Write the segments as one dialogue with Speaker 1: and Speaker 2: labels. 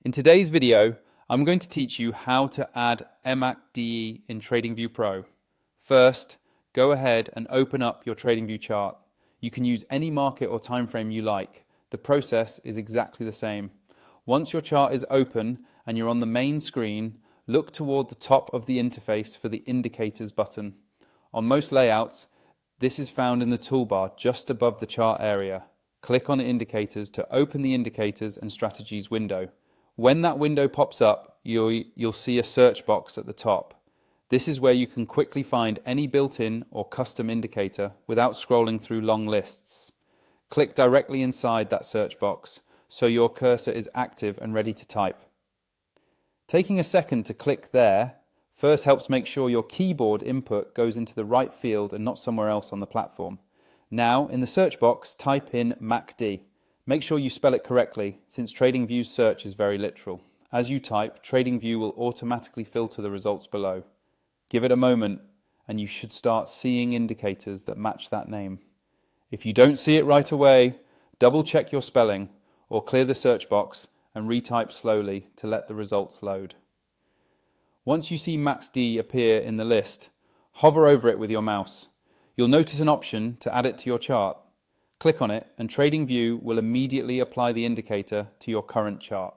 Speaker 1: In today's video, I'm going to teach you how to add MACDe in TradingView Pro. First, go ahead and open up your TradingView chart. You can use any market or time frame you like. The process is exactly the same. Once your chart is open and you're on the main screen, look toward the top of the interface for the Indicators button. On most layouts, this is found in the toolbar just above the chart area. Click on Indicators to open the Indicators and Strategies window. When that window pops up, you'll see a search box at the top. This is where you can quickly find any built-in or custom indicator without scrolling through long lists. Click directly inside that search box so your cursor is active and ready to type. Taking a second to click there first helps make sure your keyboard input goes into the right field and not somewhere else on the platform. Now, in the search box, type in MACDe. Make sure you spell it correctly, since TradingView's search is very literal. As you type, TradingView will automatically filter the results below. Give it a moment, and you should start seeing indicators that match that name. If you don't see it right away, double check your spelling, or clear the search box and retype slowly to let the results load. Once you see MACDe appear in the list, hover over it with your mouse. You'll notice an option to add it to your chart. Click on it and TradingView will immediately apply the indicator to your current chart.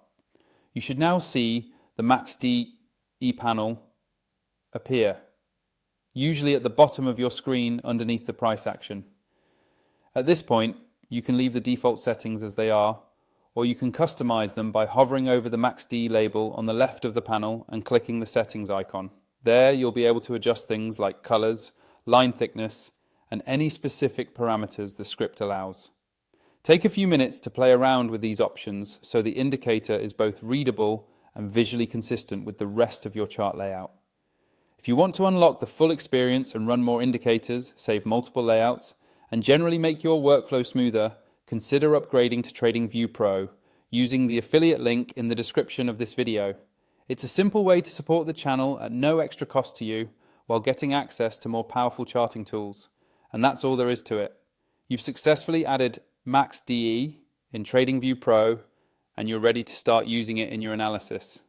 Speaker 1: You should now see the MACDe panel appear, usually at the bottom of your screen underneath the price action. At this point, you can leave the default settings as they are, or you can customize them by hovering over the MACDe label on the left of the panel and clicking the settings icon. There you'll be able to adjust things like colors, line thickness, and any specific parameters the script allows. Take a few minutes to play around with these options so the indicator is both readable and visually consistent with the rest of your chart layout. If you want to unlock the full experience and run more indicators, save multiple layouts, and generally make your workflow smoother, consider upgrading to TradingView Pro using the affiliate link in the description of this video. It's a simple way to support the channel at no extra cost to you while getting access to more powerful charting tools. And that's all there is to it. You've successfully added MACDe in TradingView Pro and you're ready to start using it in your analysis.